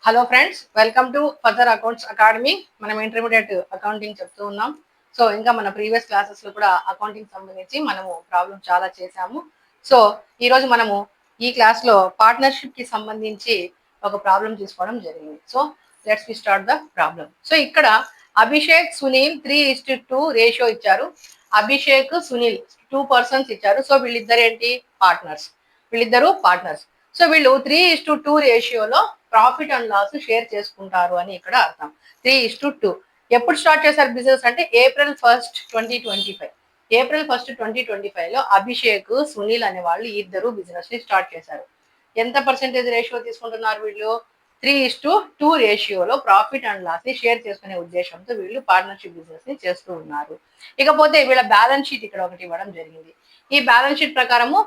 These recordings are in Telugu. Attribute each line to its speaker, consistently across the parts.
Speaker 1: Hello friends, welcome to further accounts academy. మనం ఇంటర్మీడియట్ అకౌంటింగ్ చెప్తూ ఉన్నాం. సో ఇంకా మన ప్రీవియస్ క్లాసెస్ లో కూడా అకౌంటింగ్ సంబంధించి మనము ప్రాబ్లమ్ చాలా చేసాము. సో ఈ రోజు మనము ఈ క్లాస్ లో పార్ట్నర్షిప్ కి సంబంధించి ఒక ప్రాబ్లం తీసుకోవడం జరిగింది. So let's we start the problem. So ఇక్కడ అభిషేక్ సునీల్ 3:2 రేషియో ఇచ్చారు. అభిషేక్ సునీల్ 2 పర్సన్స్ ఇచ్చారు. సో వీళ్ళిద్దరు ఏంటి? పార్ట్నర్స్. వీళ్ళిద్దరు పార్ట్నర్స్. సో వీళ్ళు 3:2 రేషియోలో ప్రాఫిట్ అండ్ లాస్ షేర్ చేసుకుంటారు అని ఇక్కడ అర్థం. 3:2. ఎప్పుడు స్టార్ట్ చేశారు బిజినెస్ అంటే April 1st, 2025. April 1st, 2025 లో అభిషేక్ సునీల్ అనే వాళ్ళు ఇద్దరు బిజినెస్ ని స్టార్ట్ చేశారు. ఎంత పర్సెంటేజ్ రేషియో తీసుకుంటున్నారు వీళ్ళు? 3:2 రేషియోలో ప్రాఫిట్ అండ్ లాస్ ని షేర్ చేసుకునే ఉద్దేశంతో వీళ్ళు పార్ట్నర్షిప్ బిజినెస్ ని చేస్తూ ఉన్నారు. ఇకపోతే వీళ్ళ బ్యాలెన్స్ షీట్ ఇక్కడ ఒకటి ఇవ్వడం జరిగింది. ఈ బ్యాలెన్స్ షీట్ ప్రకారము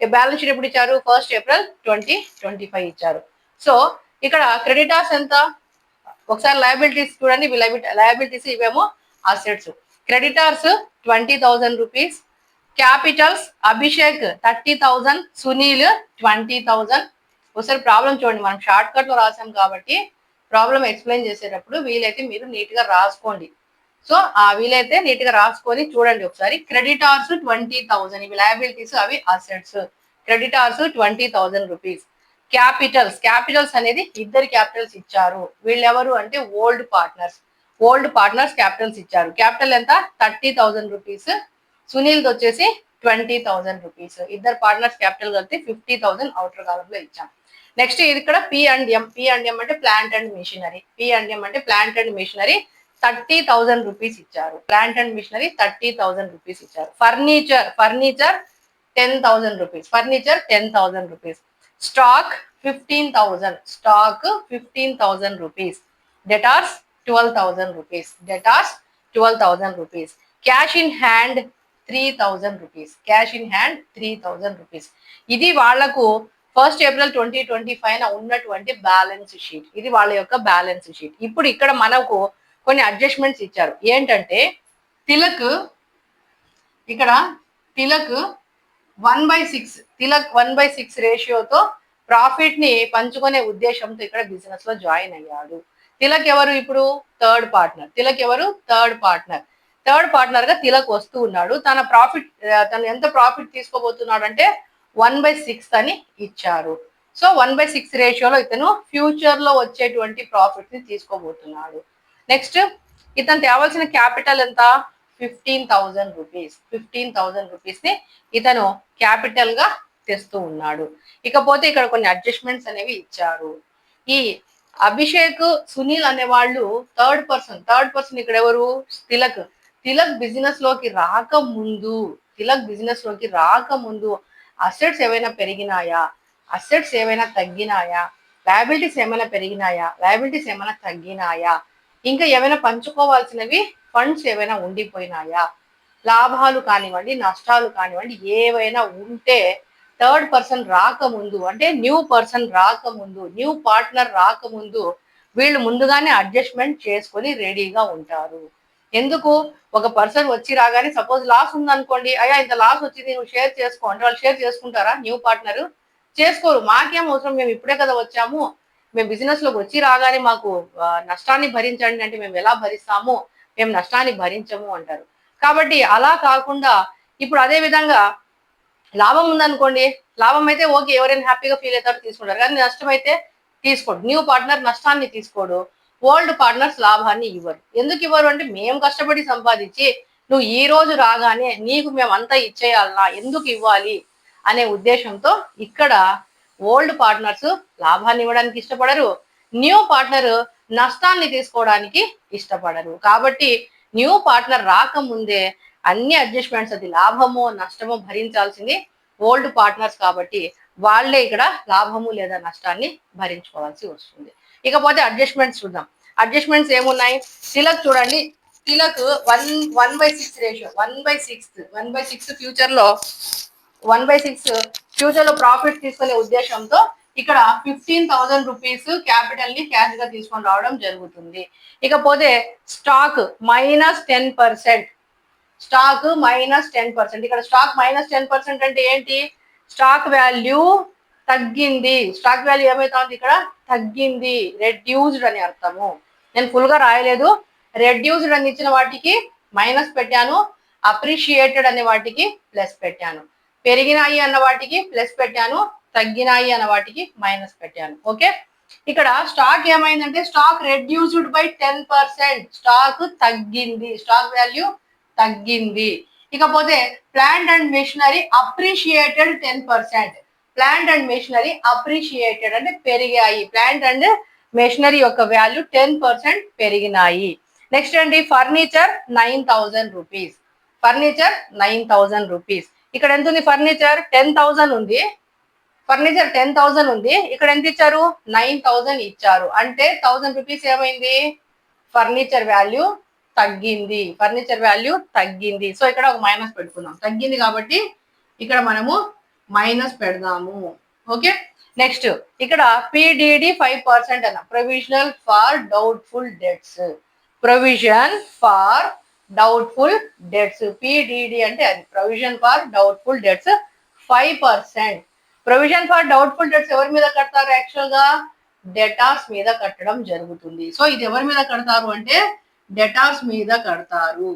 Speaker 1: బ్యాలెన్స్ షీట్ ఎప్పుడు ఇచ్చారు? 1st April 2025 ఇచ్చారు. సో ఇక్కడ క్రెడిటార్స్ ఎంత? ఒకసారి లయబిలిటీస్ చూడండి. లయబిలిటీస్ ఇవేమో assets. Creditors 20,000 rupees. Capitals Abhishek 30,000, Sunil 20,000. ఒకసారి ప్రాబ్లం చూడండి. మనం షార్ట్ కట్ లో రాసాం కాబట్టి ప్రాబ్లం ఎక్స్ప్లెయిన్ చేసేటప్పుడు వీలైతే మీరు నీట్ గా రాసుకోండి. సో వీలైతే నీట్ గా రాసుకొని చూడండి ఒకసారి. క్రెడిటార్స్ 20,000, ఇవి లయబిలిటీస్, అవి అసెట్స్. Creditors 20,000 rupees. క్యాపిటల్స్ అనేది ఇద్దరు క్యాపిటల్స్ ఇచ్చారు. వీళ్ళెవరు అంటే ఓల్డ్ పార్ట్నర్స్ క్యాపిటల్స్ ఇచ్చారు. క్యాపిటల్ ఎంత? 30,000 రూపీస్. సునీల్ వచ్చేసి 20,000 రూపీస్. ఇద్దరు పార్ట్నర్స్ క్యాపిటల్ కలిపి 50,000 అవుటర్ కాలంలో ఇచ్చాం. నెక్స్ట్ ఇది ఇక్కడ P&M అంటే ప్లాంట్ అండ్ మిషనరీ 30,000 రూపీస్ ఇచ్చారు. ప్లాంట్ అండ్ మిషనరీ 30,000 రూపీస్ ఇచ్చారు. Furniture 10,000 rupees. Stock 15,000 rupees. Debtors 12,000 rupees. Cash in hand 3,000 rupees. ఇది వాళ్లకు 1st April 2025 ఉన్నటువంటి బ్యాలెన్స్ షీట్. ఇది వాళ్ళ యొక్క బ్యాలెన్స్ షీట్. ఇప్పుడు ఇక్కడ మనకు కొన్ని అడ్జస్ట్మెంట్స్ ఇచ్చారు. ఏంటంటే తిలక్ 1/6 రేషియోతో ప్రాఫిట్ ని పంచుకునే ఉద్దేశంతో ఇక్కడ బిజినెస్ లో జాయిన్ అయ్యాడు. తిలక్ ఎవరు? ఇప్పుడు థర్డ్ పార్ట్నర్ గా తిలక్ వస్తూ ఉన్నాడు. తను ఎంత ప్రాఫిట్ తీసుకోబోతున్నాడు అంటే 1/6 అని ఇచ్చారు. సో 1/6 రేషియోలో ఇతను ఫ్యూచర్ లో వచ్చేటువంటి ప్రాఫిట్ ని తీసుకోబోతున్నాడు. నెక్స్ట్ ఇతను తేవాల్సిన క్యాపిటల్ ఎంత? 15,000 రూపీస్ ని ఇతను క్యాపిటల్ గా తెస్తూ ఉన్నాడు. ఇకపోతే ఇక్కడ కొన్ని అడ్జస్ట్మెంట్స్ అనేవి ఇచ్చారు. ఈ అభిషేక్ సునీల్ అనే వాళ్ళు థర్డ్ పర్సన్ ఇక్కడ ఎవరు? తిలక్ బిజినెస్ లోకి రాకముందు అసెట్స్ ఏమైనా పెరిగినాయా, అసెట్స్ ఏమైనా తగ్గినాయా, లయబిలిటీస్ ఏమైనా పెరిగినాయా, లయబిలిటీస్ ఏమైనా తగ్గినాయా, ఇంకా ఏమైనా పంచుకోవాల్సినవి ఫండ్స్ ఏమైనా ఉండిపోయినాయా, లాభాలు కానివ్వండి, నష్టాలు కానివ్వండి, ఏవైనా ఉంటే థర్డ్ పర్సన్ రాకముందు అంటే న్యూ పార్ట్నర్ రాకముందు వీళ్ళు ముందుగానే అడ్జస్ట్మెంట్ చేసుకొని రెడీగా ఉంటారు. ఎందుకు? ఒక పర్సన్ వచ్చి రాగానే సపోజ్ లాస్ ఉందనుకోండి, అయ్యా ఇంత లాస్ వచ్చింది నువ్వు షేర్ చేసుకో అంటే వాళ్ళు షేర్ చేసుకుంటారా? న్యూ పార్ట్నర్ చేసుకోరు. మాకేం అవసరం, మేము ఇప్పుడే కదా వచ్చాము, మేము బిజినెస్ లోకి వచ్చి రాగానే మాకు నష్టాన్ని భరించండి అంటే మేము ఎలా భరిస్తాము, మేము నష్టాన్ని భరించము అంటారు. కాబట్టి అలా కాకుండా ఇప్పుడు అదే విధంగా లాభం ఉందనుకోండి, లాభం అయితే ఓకే, ఎవరైనా హ్యాపీగా ఫీల్ అవుతారో తీసుకుంటారు. కానీ నష్టం అయితే తీసుకోడు. న్యూ పార్ట్నర్ నష్టాన్ని తీసుకోడు. ఓల్డ్ పార్ట్నర్స్ లాభాన్ని ఇవ్వరు. ఎందుకు ఇవ్వరు అంటే మేము కష్టపడి సంపాదించి నువ్వు ఈ రోజు రాగానే నీకు మేము అంతా ఇచ్చేయాలనా, ఎందుకు ఇవ్వాలి అనే ఉద్దేశంతో ఇక్కడ ఓల్డ్ పార్ట్నర్స్ లాభాన్ని ఇవ్వడానికి ఇష్టపడరు, న్యూ పార్ట్నర్ నష్టాన్ని తీసుకోవడానికి ఇష్టపడరు. కాబట్టి న్యూ పార్ట్నర్ రాకముందే అన్ని అడ్జస్ట్మెంట్స్, అది లాభమో నష్టమో భరించాల్సింది ఓల్డ్ పార్ట్నర్స్ కాబట్టి వాళ్ళే ఇక్కడ లాభము లేదా నష్టాన్ని భరించుకోవాల్సి వస్తుంది. ఇకపోతే అడ్జస్ట్మెంట్స్ చూద్దాం. అడ్జస్ట్మెంట్స్ ఏమున్నాయి? తిలక్ చూడండి, తిలక్ 1/6 రేషియో 1/6 ఫ్యూచర్ లో ప్రాఫిట్ తీసుకునే ఉద్దేశంతో ఇక్కడ 15,000 రూపీస్ క్యాపిటల్ ని క్యాష్ గా తీసుకొని రావడం జరుగుతుంది. ఇకపోతే స్టాక్ -10%. ఇక్కడ స్టాక్ -10% అంటే ఏంటి? స్టాక్ వాల్యూ తగ్గింది. స్టాక్ వాల్యూ ఏమైతుంది ఇక్కడ తగ్గింది, రెడ్యూస్డ్ అని అర్థము. నేను ఫుల్ గా రాయలేదు. రెడ్యూస్డ్ అని ఇచ్చిన వాటికి మైనస్ పెట్టాను, అప్రిషియేటెడ్ అనే వాటికి ప్లస్ పెట్టాను, పెరిగినాయి అన్న వాటికి ప్లస్ పెట్టాను, తగ్గినాయి అన్న వాటికి మైనస్ పెట్టాను. ఓకే, ఇక్కడ స్టాక్ ఏమైందంటే స్టాక్ రెడ్యూస్డ్ బై 10%, స్టాక్ తగ్గింది, స్టాక్ వాల్యూ తగ్గింది. ఇకపోతే plant and machinery appreciated 10%, plant and machinery appreciated అంటే పెరిగాయి, ప్లాంట్ అండ్ మెషినరీ యొక్క వాల్యూ 10% పెరిగినాయి. నెక్స్ట్ అండి ఫర్నిచర్ 9,000 రూపీస్, ఫర్నిచర్ 9,000 రూపీస్. ఇక్కడ ఎంత ఉంది? ఫర్నిచర్ 10,000 ఉంది, ఫర్నిచర్ 10,000 ఉంది, ఇక్కడ ఎంత ఇచ్చారు? 9,000 ఇచ్చారు. అంటే 1,000 రూపీస్ ఏమైంది? ఫర్నిచర్ వాల్యూ తగ్గింది, ఫర్నిచర్ వాల్యూ తగ్గింది. సో ఇక్కడ ఒక మైనస్ పెట్టుకుందాం, తగ్గింది కాబట్టి ఇక్కడ మనము మైనస్ పెడదాము. ఓకే, నెక్స్ట్ ఇక్కడ పిడిడి 5% అన్న, provisional for doubtful debts, provision for doubtful debts. PDD అంటే అది provision for doubtful debts 5%. Provision for doubtful debts ఎవరి మీద కడతారు? యాక్చువల్ గా డెటార్స్ మీద కట్టడం జరుగుతుంది. సో ఇది ఎవరి మీద కడతారు అంటే డెటార్స్ మీద కడతారు.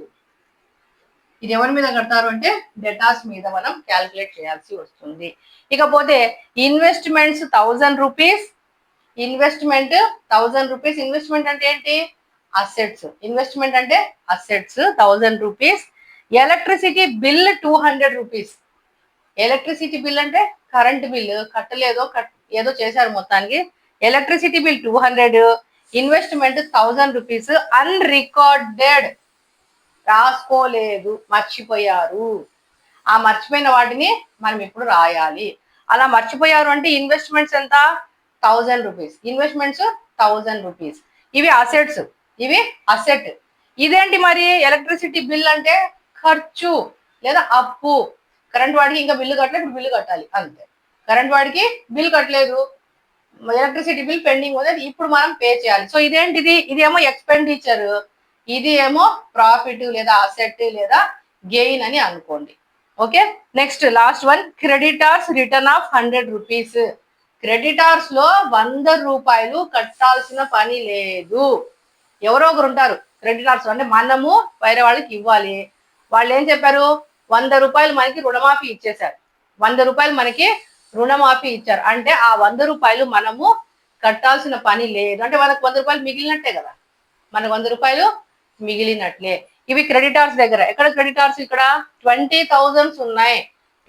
Speaker 1: ఇది ఎవరి మీద కడతారు అంటే డెటార్స్ మీద మనం క్యాల్కులేట్ చేయాల్సి వస్తుంది. ఇకపోతే investments 1,000 rupees, investment 1,000 rupees. Investment అంటే ఏంటి? అసెట్స్. ఇన్వెస్ట్మెంట్ అంటే assets 1,000 rupees. Electricity bill 200 rupees. Electricity bill అంటే కరెంట్ బిల్ కట్టలేదో ఏదో చేశారు మొత్తానికి. Electricity bill 200, investment 1,000 rupees. Unrecorded, రాసుకోలేదు, మర్చిపోయారు. ఆ మర్చిపోయిన వాటిని మనం ఇప్పుడు రాయాలి. అలా మర్చిపోయారు అంటే ఇన్వెస్ట్మెంట్స్ ఎంత? 1,000 రూపీస్, ఇన్వెస్ట్మెంట్స్ 1,000 రూపీస్. ఇవి అసెట్స్, ఇవి అసెట్. ఇదేంటి మరి? ఎలక్ట్రిసిటీ బిల్ అంటే ఖర్చు లేదా అప్పు. కరెంట్ వాడికి ఇంకా బిల్లు కట్టలేదు, ఇప్పుడు బిల్లు కట్టాలి అంతే. కరెంట్ వాడికి బిల్ కట్టలేదు, ఎలక్ట్రిసిటీ బిల్ పెండింగ్ ఉంది, ఇప్పుడు మనం పే చేయాలి. సో ఇదేంటిది? ఇదేమో ఎక్స్పెండిచర్, ఇది ఏమో ప్రాఫిట్ లేదా అసెట్ లేదా గెయిన్ అని అనుకోండి. Okay, next last one creditors return of 100 rupees. Creditors లో 100 రూపాయలు కట్టాల్సిన పని లేదు. ఎవరో ఒకరు ఉంటారు క్రెడిటార్స్, అంటే మనము వేరే వాళ్ళకి ఇవ్వాలి. వాళ్ళు ఏం చెప్పారు? 100 రూపాయలు మనకి రుణమాఫీ ఇచ్చేశారు, 100 రూపాయలు మనకి రుణమాఫీ ఇచ్చారు. అంటే ఆ 100 రూపాయలు మనము కట్టాల్సిన పని లేదు. అంటే మనకు 100 రూపాయలు మిగిలినట్టే కదా, మనకు 100 రూపాయలు మిగిలినట్లే. ఇవి క్రెడిటార్స్ దగ్గర. ఎక్కడ క్రెడిటార్స్? ఇక్కడ 20,000 ఉన్నాయి.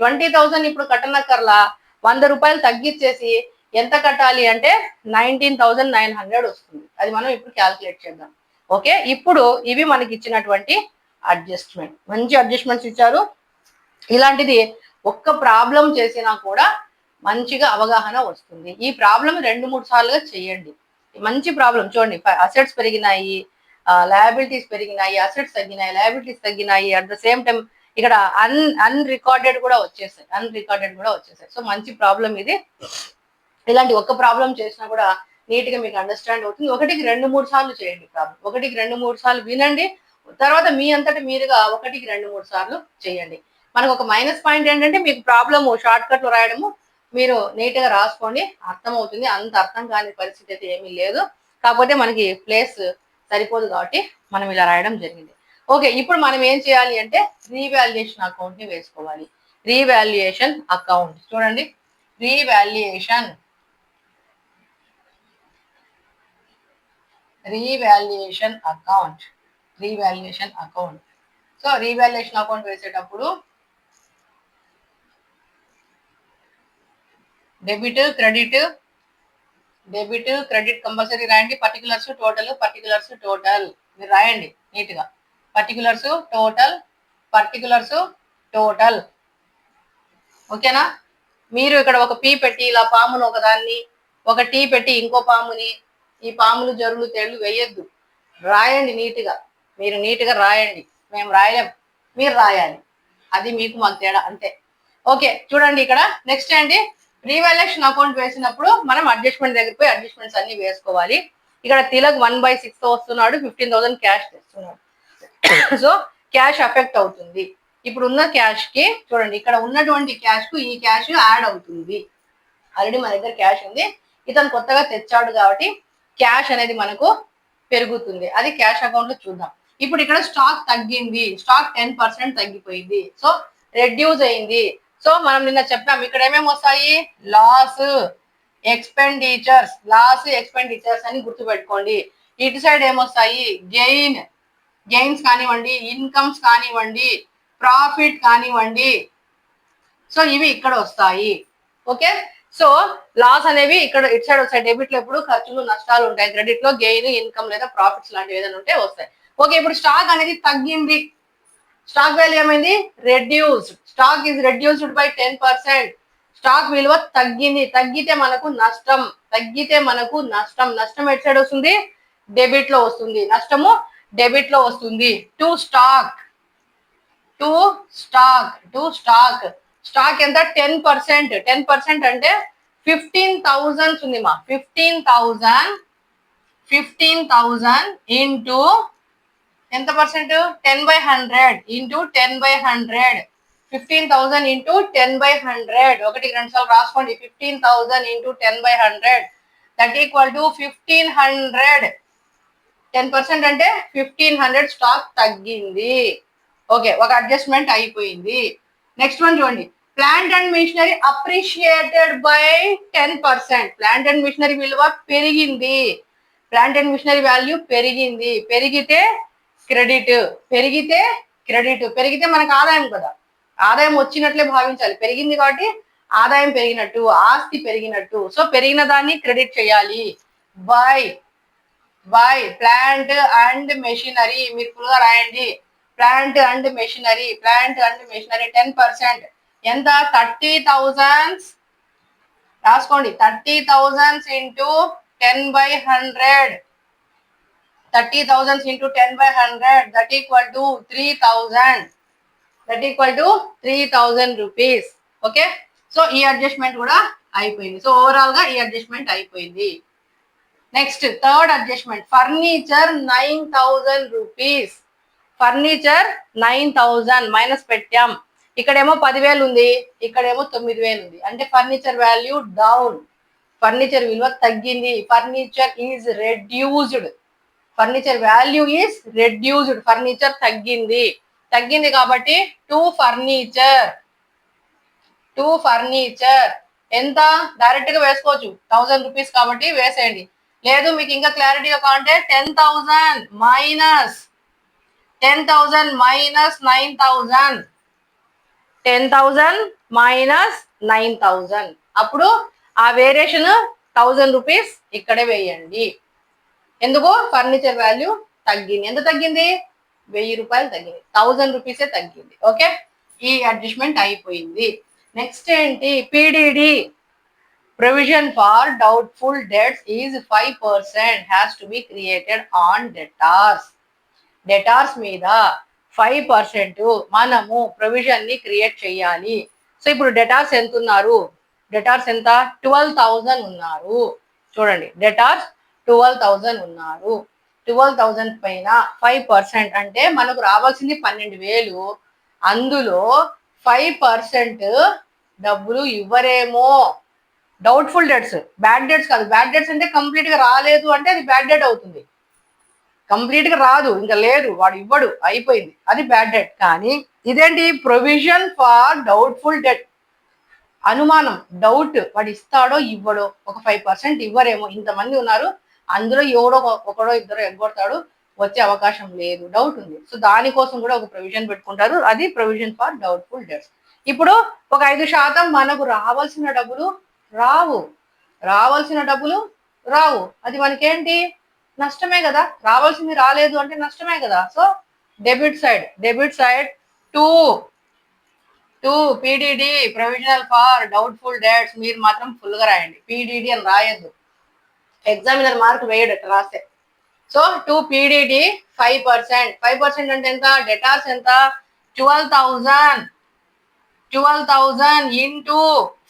Speaker 1: 20,000 ఇప్పుడు కట్టనక్కర్లా, 100 రూపాయలు తగ్గించేసి ఎంత కట్టాలి అంటే 19,900 వస్తుంది. అది మనం ఇప్పుడు క్యాల్కులేట్ చేద్దాం. ఓకే, ఇప్పుడు ఇవి మనకి ఇచ్చినటువంటి అడ్జస్ట్మెంట్. మంచి అడ్జస్ట్మెంట్స్ ఇచ్చారు. ఇలాంటిది ఒక్క ప్రాబ్లం చేసినా కూడా మంచిగా అవగాహన వస్తుంది. ఈ ప్రాబ్లం 2-3 సార్లుగా చేయండి. మంచి ప్రాబ్లం చూడండి. అసెట్స్ పెరిగినాయి, లయబిలిటీస్ పెరిగినాయి, అసెట్స్ తగ్గినాయి, లయబిలిటీస్ తగ్గినాయి. అట్ ద సేమ్ టైం ఇక్కడ అన్రికార్డెడ్ కూడా వచ్చేసాయి. సో మంచి ప్రాబ్లం ఇది. ఇలాంటి ఒక్క ప్రాబ్లం చేసినా కూడా నీట్ గా మీకు అండర్స్టాండ్ అవుతుంది. 1కి 2-3 సార్లు చేయండి ప్రాబ్లం. 1కి 2-3 సార్లు వినండి, తర్వాత మీ అంతటి మీరుగా 1కి 2-3 సార్లు చేయండి. మనకు ఒక మైనస్ పాయింట్ ఏంటంటే మీకు ప్రాబ్లమ్ షార్ట్ కట్ లో రాయడము, మీరు నీట్ గా రాసుకోండి, అర్థమవుతుంది. అంత అర్థం కాని పరిస్థితి అయితే ఏమీ లేదు. కాకపోతే మనకి ప్లేస్ సరిపోదు కాబట్టి మనం ఇలా రాయడం జరిగింది. ఓకే, ఇప్పుడు మనం ఏం చేయాలి అంటే రీవాల్యుయేషన్ అకౌంట్ ని వేసుకోవాలి. రీవాల్యుయేషన్ అకౌంట్ చూడండి, revaluation account, revaluation account. So revaluation account వేసేటప్పుడు డెబిట్ క్రెడిట్ కంపల్సరీ రాయండి. పర్టికులర్స్ టోటల్ మీరు రాయండి నీట్ గా. పర్టికులర్స్ టోటల్ ఓకేనా? మీరు ఇక్కడ ఒక పీ పెట్టి ఇలా పామును ఒకదాన్ని, ఒక టీ పెట్టి ఇంకో పాముని, ఈ పాములు జరులు తేళ్లు వేయొద్దు, రాయండి నీట్ గా. మీరు నీట్ గా రాయండి, మేము రాయలేం, మీరు రాయాలి. అది మీకు మాకు తేడా అంతే. ఓకే, చూడండి ఇక్కడ నెక్స్ట్ ఏంటి? రీవాల్యుయేషన్ అకౌంట్ వేసినప్పుడు మనం అడ్జస్ట్మెంట్ దగ్గర పోయి అడ్జస్ట్మెంట్స్ అన్ని వేసుకోవాలి. ఇక్కడ తిలక్ 1/6 తో వస్తున్నాడు, 15,000 క్యాష్ తెస్తున్నాడు. సో క్యాష్ అఫెక్ట్ అవుతుంది. ఇప్పుడు ఉన్న క్యాష్ కి చూడండి, ఇక్కడ ఉన్నటువంటి క్యాష్ కు ఈ క్యాష్ యాడ్ అవుతుంది. ఆల్రెడీ మన దగ్గర క్యాష్ ఉంది, ఇతను కొత్తగా తెచ్చాడు కాబట్టి క్యాష్ అనేది మనకు పెరుగుతుంది. అది క్యాష్ అకౌంట్ లో చూద్దాం. ఇప్పుడు ఇక్కడ స్టాక్ తగ్గింది, స్టాక్ 10% తగ్గిపోయింది, సో రెడ్యూస్ అయింది. సో మనం నిన్న చెప్పాం ఇక్కడ ఏమేమి వస్తాయి, లాస్ ఎక్స్పెండిచర్స్, లాస్ ఎక్స్పెండిచర్స్ అని గుర్తుపెట్టుకోండి. ఇటు సైడ్ ఏమొస్తాయి, గెయిన్స్ కానివ్వండి, ఇన్కమ్స్ కానివ్వండి, ప్రాఫిట్ కానివ్వండి, సో ఇవి ఇక్కడ వస్తాయి. ఓకే, సో లాస్ అనేవి ఇక్కడ ఇటు సైడ్ వస్తాయి. డెబిట్ లో ఎప్పుడు ఖర్చులు నష్టాలు ఉంటాయి, క్రెడిట్ లో గెయిన్ ఇన్కమ్ లేదా ప్రాఫిట్స్ లాంటివి ఏదైనా ఉంటే వస్తాయి. ఓకే, ఇప్పుడు స్టాక్ అనేది తగ్గింది, స్టాక్ వాల్యూ ఏమైంది, reduced, stock is reduced by 10%. Stock విలువ తగ్గింది, తగ్గితే మనకు నష్టం, నష్టం ఎటు సైడ్ వస్తుంది, డెబిట్ లో వస్తుంది, నష్టము డెబిట్ లో వస్తుంది. టు స్టాక్ స్టాక్ ఎంత, 10%. 10% అంటే 15,000 ఉంది మా, 15,000 ఇంటూ ఎంత పర్సెంట్, 10/100 ఇంటూ 10/100. 15,000 ఇంటూ 10/100, 1-2 సార్లు రాసుకోండి. 15,000 ఇంటూ 10/100 దట్ ఈక్వల్ టు 1500. 10% అంటే 1500 స్టాక్ తగ్గింది. ఓకే, ఒక అడ్జస్ట్మెంట్ అయిపోయింది. నెక్స్ట్ వన్ చూడండి, plant and machinery appreciated by 10%. Plant and machinery విలువ పెరిగింది, ప్లాంట్ అండ్ మిషనరీ వాల్యూ పెరిగింది, పెరిగితే క్రెడిట్, పెరిగితే మనకు ఆదాయం కదా, ఆదాయం వచ్చినట్లే భావించాలి. పెరిగింది కాబట్టి ఆదాయం పెరిగినట్టు, ఆస్తి పెరిగినట్టు, సో పెరిగిన దాన్ని క్రెడిట్ చేయాలి. బై ప్లాంట్ అండ్ మెషినరీ, మీరు ఫుల్గా రాయండి, ప్లాంట్ అండ్ మెషినరీ 10%. ఎంత, 30,000 రాసుకోండి. 30,000 into 10/100, 30,000 into 10/100 that equal to 3,000 rupees. Okay, so ఈ అడ్జస్ట్మెంట్ కూడా అయిపోయింది. సో ఓవరాల్ గా ఈ అడ్జస్ట్మెంట్ అయిపోయింది. Next third adjustment, furniture 9,000 rupees. Furniture 9,000 minus పెట్టాం, ఇక్కడేమో 10,000 ఉంది, ఇక్కడేమో 9,000 ఉంది, అంటే ఫర్నిచర్ వాల్యూ డౌన్, ఫర్నిచర్ విలువ తగ్గింది. Furniture is reduced, furniture value is reduced, furniture తగ్గింది కాబట్టి టు ఫర్నిచర్ ఎంత, డైరెక్ట్ గా వేసుకోవచ్చు, 1000 రూపీస్ కాబట్టి వేసేయండి. లేదు మీకు ఇంకా క్లారిటీగా కావాలంటే 10,000 మైనస్ 9,000, 10,000 మైనస్ 9,000, అప్పుడు ఆ వేరియేషన్ 1000 రూపీస్ ఇక్కడే వేయండి. ఎందుకు, ఫర్నిచర్ వాల్యూ తగ్గింది. ఎంత తగ్గింది, 1000 రూపాయలు తగ్గింది, 1000 రూపీసే తగ్గింది. ఓకే, ఈ అడ్జస్ట్మెంట్ అయిపోయింది. నెక్స్ట్ ఏంటి, PDD, provision for doubtful debts is 5% has to be created on debtors మీద 5% మనము ప్రొవిజన్ ని క్రియేట్ చేయాలి. సో ఇప్పుడు డెటార్స్ ఎంత ఉన్నారు, డెటార్స్ ఎంత, 12,000 ఉన్నారు. చూడండి, డెటార్స్ 12,000 ఉన్నారు. 12,000 పైన 5% అంటే మనకు రావాల్సింది 12,000, అందులో 5% డబ్బులు ఇవ్వరేమో. డౌట్ఫుల్ డెట్స్, బ్యాడ్ డెట్స్ కాదు. బ్యాడ్ డెట్స్ అంటే కంప్లీట్ గా రాలేదు అంటే అది బ్యాడ్ డెట్ అవుతుంది. కంప్లీట్ గా రాదు, ఇంకా లేదు, వాడు ఇవ్వడు, అయిపోయింది, అది బ్యాడ్ డెట్. కానీ ఇదేంటి, ప్రొవిజన్ ఫార్ డౌట్ఫుల్ డెట్, అనుమానం, డౌట్, వాడు ఇస్తాడో ఇవ్వడో, ఒక 5% ఇవ్వరేమో, ఇంతమంది ఉన్నారు, అందులో ఒకడో ఇద్దరు ఎగ్గొడతాడు, వచ్చే అవకాశం లేదు, డౌట్ ఉంది. సో దానికోసం కూడా ఒక ప్రొవిజన్ పెట్టుకుంటారు, అది ప్రొవిజన్ ఫార్ డౌట్ఫుల్ డెట్స్. ఇప్పుడు ఒక 5% మనకు రావాల్సిన డబ్బులు రావు, అది మనకేంటి, నష్టమే కదా, రావాల్సింది రాలేదు అంటే నష్టమే కదా. So debit side to PDD, provisional for doubtful debts, మీరు మాత్రం ఫుల్ గా రాయండి, పిడిడి అని రాయద్దు, ఎగ్జామినర్ మార్క్ వేయడట రాస్తే. సో టు పిడిడి 5% అంటే ఎంత, డెటార్స్ ఎంత, 12,000 into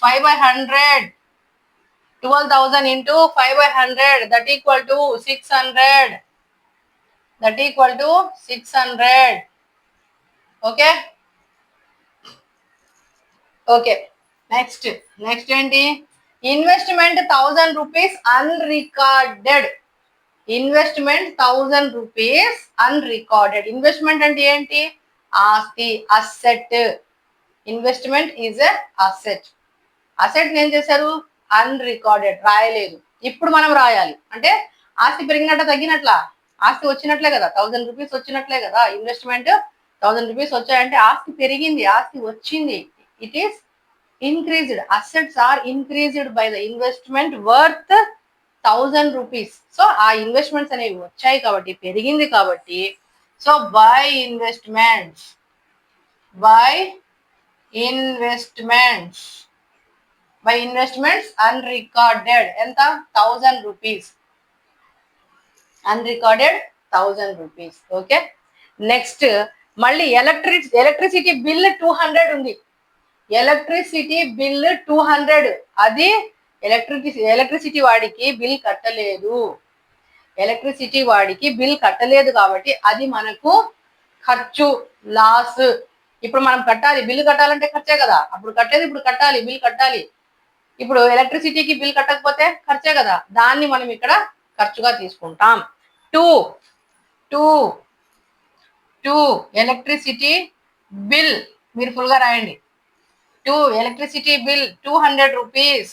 Speaker 1: 5/100, 12,000 into 5/100 that equal to 600. Okay, next ఏంటి, investment 1000 rupees unrecorded. Investment 1000 rupees unrecorded. Investment అంటే ఏంటి? ఆస్తి, asset. Investment is a asset. Asset ఏం చేశారు? అన్రికార్డెడ్, రాయలేదు. ఇప్పుడు మనం రాయాలి. అంటే ఆస్తి పెరిగినట్ట తగ్గినట్లా? ఆస్తి వచ్చినట్లే కదా, 1000 రూపీస్ వచ్చినట్లే కదా. ఇన్వెస్ట్మెంట్ 1000 రూపీస్ వచ్చాయంటే ఆస్తి పెరిగింది, ఆస్తి వచ్చింది. It is increased. Assets are increased by the investment worth 1000 rupees. So ఆ ఇన్వెస్ట్మెంట్స్ అనేవి వచ్చాయి కాబట్టి, పెరిగింది కాబట్టి, సో బై ఇన్వెస్ట్మెంట్స్ అన్రికార్డెడ్ ఎంత? 1000 rupees. Unrecorded 1000 rupees. Okay. Next మళ్ళీ ఎలక్ట్రిసిటీ బిల్ 200 ఉంది. Electricity bill 200. అది ఎలక్ట్రిసిటీ వాడికి బిల్ కట్టలేదు. ఎలక్ట్రిసిటీ వాడికి బిల్ కట్టలేదు కాబట్టి అది మనకు ఖర్చు, లాస్. ఇప్పుడు మనం కట్టాలి, బిల్లు కట్టాలంటే ఖర్చే కదా. అప్పుడు కట్టేది ఇప్పుడు కట్టాలి, బిల్ కట్టాలి. ఇప్పుడు ఎలక్ట్రిసిటీకి బిల్ కట్టకపోతే ఖర్చే కదా. దాన్ని మనం ఇక్కడ ఖర్చుగా తీసుకుంటాం. టూ ఎలక్ట్రిసిటీ బిల్, మీరు ఫుల్ గా రాయండి. Electricity bill 200 rupees.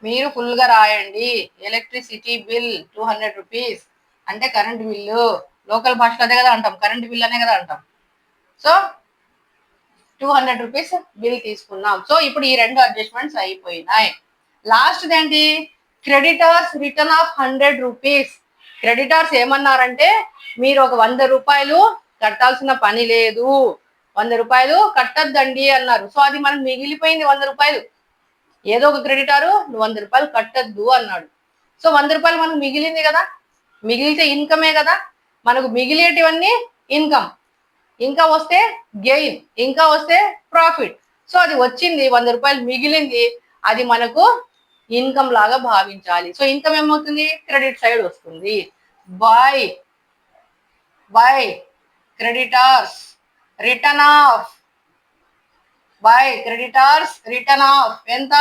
Speaker 1: మీరు ఫుల్ గా రాయండి. ఎలక్ట్రిసిటీ బిల్ 200 రూపీస్ అంటే కరెంట్ బిల్లు. లోకల్ భాషలో అదే కదా అంటాం, కరెంట్ బిల్ అనే కదా అంటాం. సో 200 రూపీస్ బిల్ తీసుకున్నాం. సో ఇప్పుడు ఈ రెండు అడ్జస్ట్మెంట్స్ అయిపోయినాయి. లాస్ట్ ఏంటి? Creditors return of 100 rupees. Creditors ఏమన్నారంటే మీరు ఒక 100 రూపాయలు కట్టాల్సిన పని లేదు, 100 రూపాయలు కట్టద్దండి అన్నారు. సో అది మనకు మిగిలిపోయింది 100 రూపాయలు. ఏదో ఒక క్రెడిటారు నువ్వు 100 రూపాయలు కట్టద్దు అన్నాడు. సో 100 రూపాయలు మనకు మిగిలింది కదా, మిగిలితే ఇన్కమే కదా. మనకు మిగిలేటివన్నీ ఇన్కమ్. ఇంకా వస్తే గెయిన్, ఇంకా వస్తే ప్రాఫిట్. సో అది వచ్చింది 100 రూపాయలు మిగిలింది, అది మనకు ఇన్కమ్ లాగా భావించాలి. సో ఇన్కమ్ ఏమవుతుంది? క్రెడిట్ సైడ్ వస్తుంది. బై క్రెడిటర్స్ రిటర్న్ ఆఫ్ ఎంత?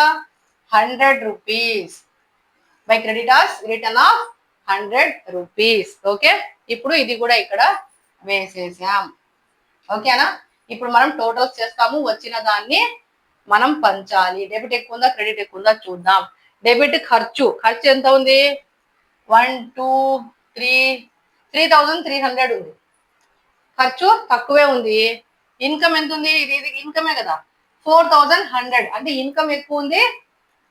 Speaker 1: 100 rupees. By creditors return of 100 rupees. Okay. ఇప్పుడు ఇది కూడా ఇక్కడ వేసేసాం. ఓకేనా? ఇప్పుడు మనం టోటల్స్ చేస్తాము. వచ్చిన దాన్ని మనం పంచాలి. డెబిట్ ఎక్కువ ఉందా, క్రెడిట్ ఎక్కువ ఉందా చూద్దాం. డెబిట్ ఖర్చు ఎంత ఉంది? 1 2 3 3300 ఉంది. ఖర్చు తక్కువే ఉంది. ఇన్కమ్ ఎంత ఉంది? ఇది ఇన్కమే కదా, 4100. అంటే ఇన్కమ్ ఎక్కువ ఉంది,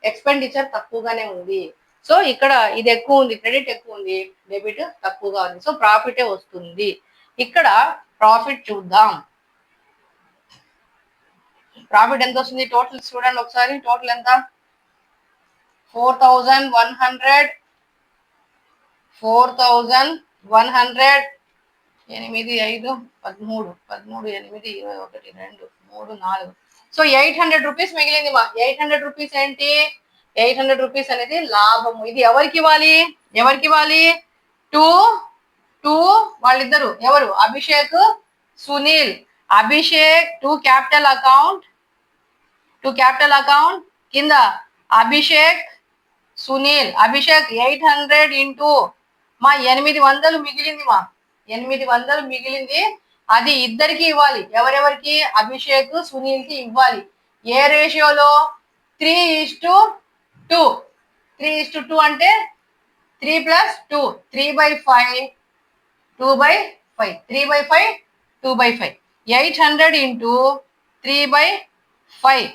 Speaker 1: ఎక్స్పెండిచర్ తక్కువగానే ఉంది. సో ఇక్కడ ఇది ఎక్కువ ఉంది, క్రెడిట్ ఎక్కువ ఉంది, డెబిట్ తక్కువగా ఉంది. సో ప్రాఫిటే వస్తుంది. ఇక్కడ ప్రాఫిట్ చూద్దాం. ప్రాఫిట్ ఎంత వస్తుంది? టోటల్ చూడండి ఒకసారి. టోటల్ ఎంత? 4100. 8 5 13 8 21 2 3 4. సో 800 రూపీస్ మిగిలింది మా. 800 రూపీస్ ఏంటి? 800 రూపీస్ అనేది లాభము. ఇది ఎవరికి ఇవ్వాలి? టూ వాళ్ళిద్దరు ఎవరు? Abhishek, Sunil. Abhishek to capital account కింద అభిషేక్, సునీల్. అభిషేక్ 800 ఇంటూ మా 800 మిగిలింది మా. 800 మిగిలింది, అది ఇద్దరికి ఇవ్వాలి. ఎవరెవరికి? అభిషేక్, సునీల్ కి ఇవ్వాలి. ఏ రేషియోలో? 3:2. 3:2 అంటే 3 + 2 3/5. 2/5 3/5 2/5. 800 ఇంటూ 3/5.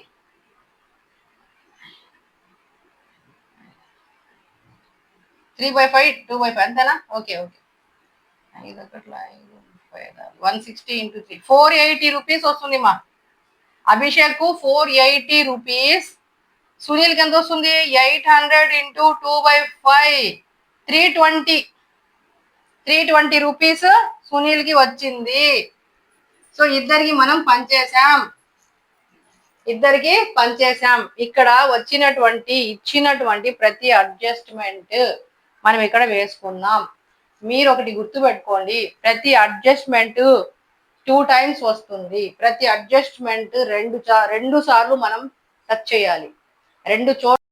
Speaker 1: 3/5 2/5 అంతేనా? ఓకే. 160 ఇంటూ 3 480 రూపీస్ వస్తుంది మా. అభిషేక్ 480 రూపీస్. సునీల్కి ఎంత వస్తుంది? 800 ఇంటూ 2/5 320 రూపీస్ సునీల్కి వచ్చింది. సో ఇద్దరికి మనం పంచేసాం. ఇక్కడ ఇచ్చినటువంటి ప్రతి అడ్జస్ట్మెంట్ మనం ఇక్కడ వేసుకున్నాం. మీరు ఒకటి గుర్తుపెట్టుకోండి, ప్రతి అడ్జస్ట్మెంట్ 2 టైమ్స్ వస్తుంది. ప్రతి అడ్జస్ట్మెంట్ రెండు సార్లు మనం టచ్ చేయాలి. రెండు చోట్ల